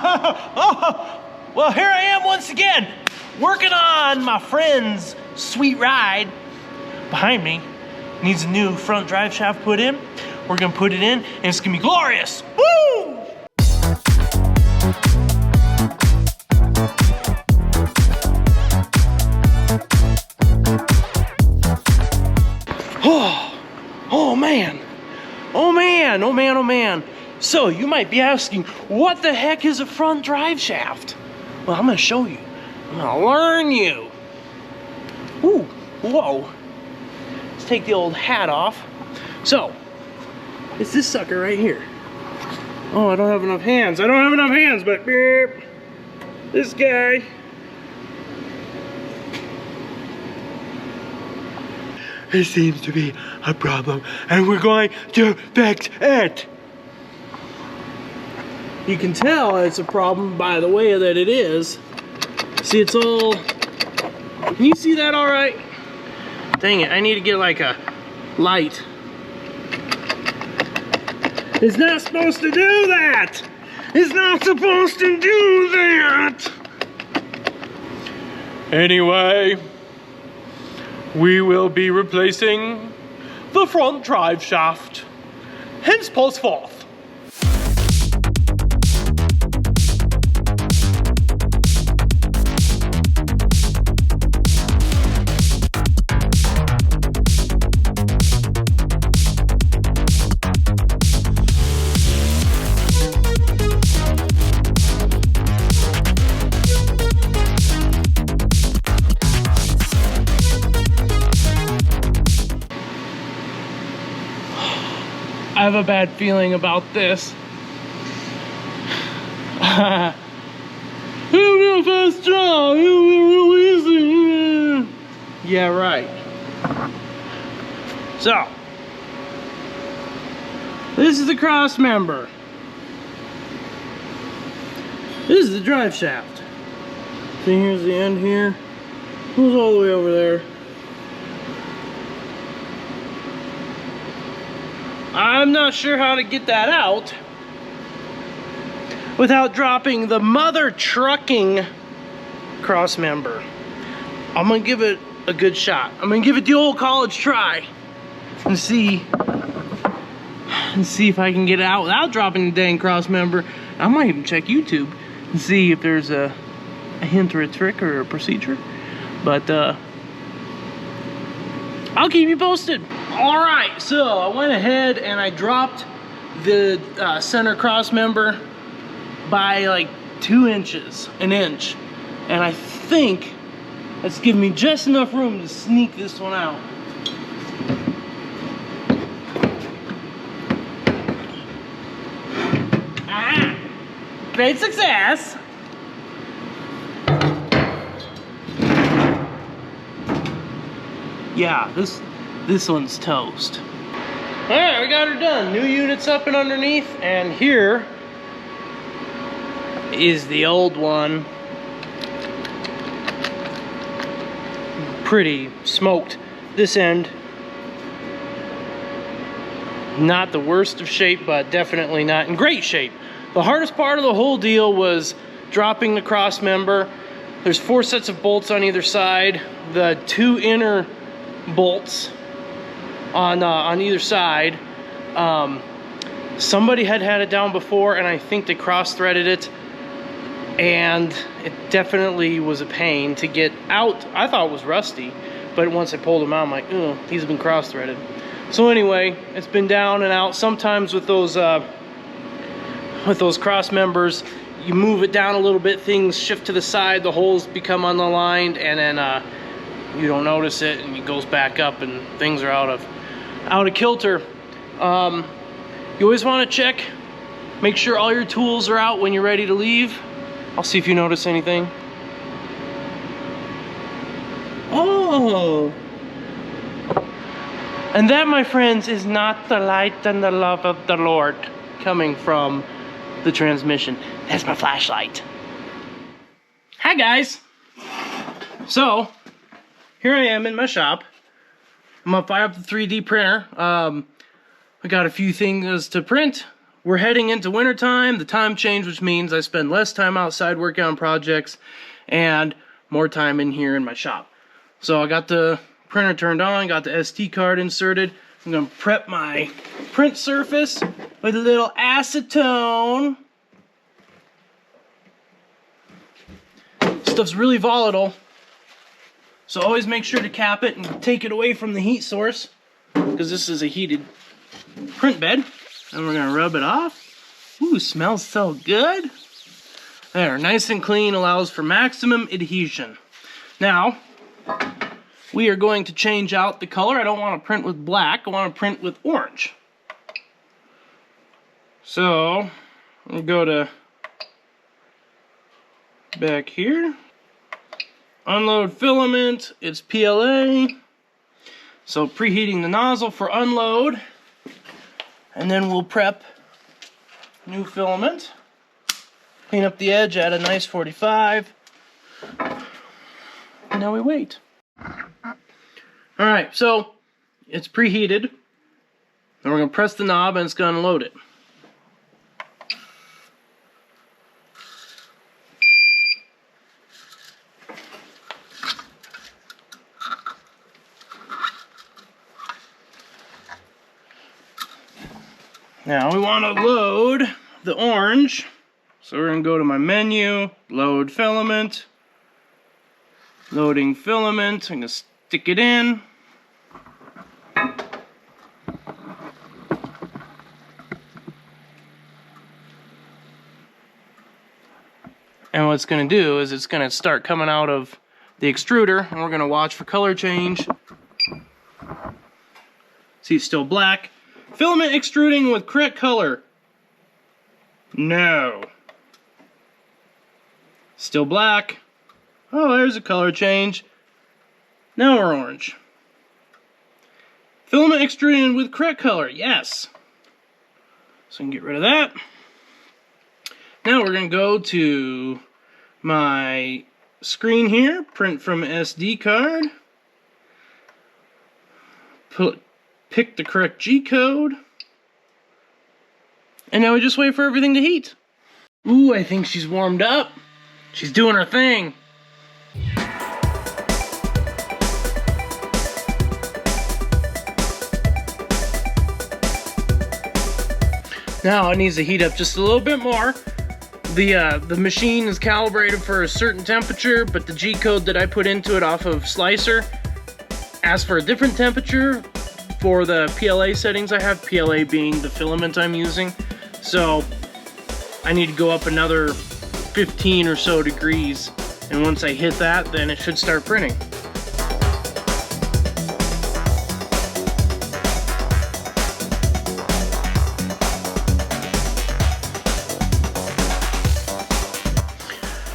Oh, well, here I am once again, working on my friend's sweet ride. Behind me needs a new front drive shaft put in. We're gonna put it in, and it's gonna be glorious. Woo! Oh man. Oh man, oh man, oh man. So you might be asking, what the heck is a front drive shaft? Well, I'm gonna show you. I'm gonna learn you. Ooh, whoa. Let's take the old hat off. So, it's this sucker right here. Oh, I don't have enough hands. But beep, this guy. It seems to be a problem, and we're going to fix it. You can tell it's a problem by the way that it is. See, it's all... Can you see that all right? Dang it, I need to get like a light. It's not supposed to do that! It's not supposed to do that! Anyway, we will be replacing the front drive shaft. Henceforth. I have a bad feeling about this. Yeah, right. So, this is the cross member. This is the drive shaft. See, here's the end here. It goes all the way over there. I'm not sure how to get that out without dropping the mother trucking cross member. I'm gonna give it a good shot. I'm gonna give it the old college try and see if I can get it out without dropping the dang cross member. I might even check YouTube and see if there's a hint or a trick or a procedure. But I'll keep you posted. All right, so I went ahead and I dropped the center cross member by like 2 inches, an inch. And I think that's giving me just enough room to sneak this one out. Ah, great success. Yeah, this one's toast. All right, we got her done. New unit's up and underneath, and here is the old one. Pretty smoked. This end, not the worst of shape, but definitely not in great shape. The hardest part of the whole deal was dropping the cross member. There's 4 sets of bolts on either side. The 2 inner bolts on either side. Somebody had it down before, and I think they cross-threaded it, and it definitely was a pain to get out. I thought it was rusty, but once I pulled them out, I'm like, oh, these have been cross-threaded. So anyway, it's been down and out. Sometimes with those cross members, you move it down a little bit, things shift to the side, the holes become unaligned, and then you don't notice it, and it goes back up, and things are out of kilter. You always want to check, make sure all your tools are out when you're ready to leave. I'll see if you notice anything. Oh! And that, my friends, is not the light and the love of the Lord coming from the transmission. That's my flashlight. Hi, guys. So, here I am in my shop. I'm gonna fire up the 3D printer. I got a few things to print. we're heading into wintertime, the time change, which means I spend less time outside working on projects and more time in here in my shop. So I got the printer turned on, got the SD card inserted. I'm gonna prep my print surface with a little acetone. Stuff's really volatile, so always make sure to cap it and take it away from the heat source, because this is a heated print bed. And we're gonna rub it off. Ooh, smells so good. There, nice and clean, allows for maximum adhesion. Now, we are going to change out the color. I don't want to print with black, I want to print with orange. So, we'll go to back here. Unload filament, it's PLA. So preheating the nozzle for unload. And then we'll prep new filament. Clean up the edge, add a nice 45. And now we wait. Alright, so it's preheated. Then we're going to press the knob and it's going to unload it. Now we want to load the orange, so we're going to go to my menu, load filament, loading filament. I'm going to stick it in. And what it's going to do is it's going to start coming out of the extruder, and we're going to watch for color change. See, it's still black. Filament extruding with correct color. No. Still black. Oh, there's a color change. Now we're orange. Filament extruding with correct color. Yes. So I can get rid of that. Now we're going to go to my screen here. Print from SD card. Pick the correct G code. And now we just wait for everything to heat. Ooh, I think she's warmed up. She's doing her thing. Now it needs to heat up just a little bit more. The machine is calibrated for a certain temperature, but the G code that I put into it off of Slicer asks for a different temperature for the PLA settings I have, PLA being the filament I'm using. So I need to go up another 15 or so degrees, and once I hit that, then it should start printing.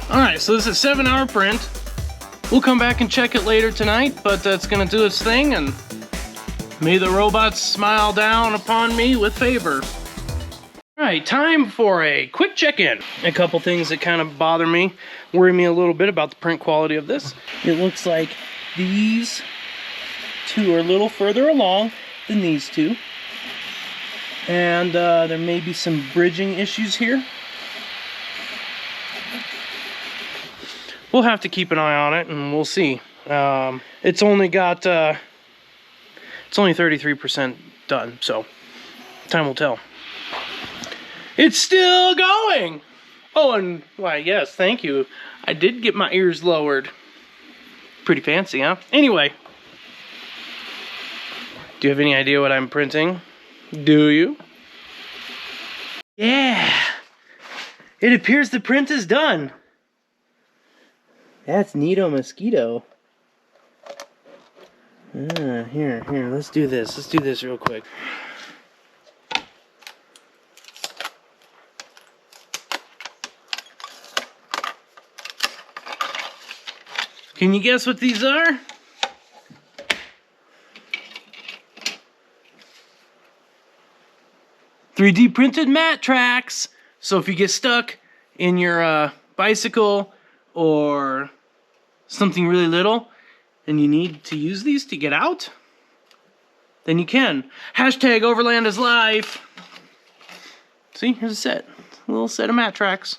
Alright, so this is a 7-hour print. We'll come back and check it later tonight, but that's gonna do its thing, and may the robots smile down upon me with favor. Alright, time for a quick check-in. A couple things that kind of bother me, worry me a little bit about the print quality of this. It looks like these two are a little further along than these two. And there may be some bridging issues here. We'll have to keep an eye on it and we'll see. It's only got... It's only 33% done, so time will tell. It's still going! Oh, and why, yes, thank you. I did get my ears lowered. Pretty fancy, huh? Anyway. Do you have any idea what I'm printing? Do you? Yeah! It appears the print is done. That's neato mosquito. Here, let's do this. Let's do this real quick. Can you guess what these are? .3D printed mat tracks. So if you get stuck in your bicycle or something really little, and you need to use these to get out, then you can. Hashtag Overland is life. See, here's a set. A little set of mat tracks.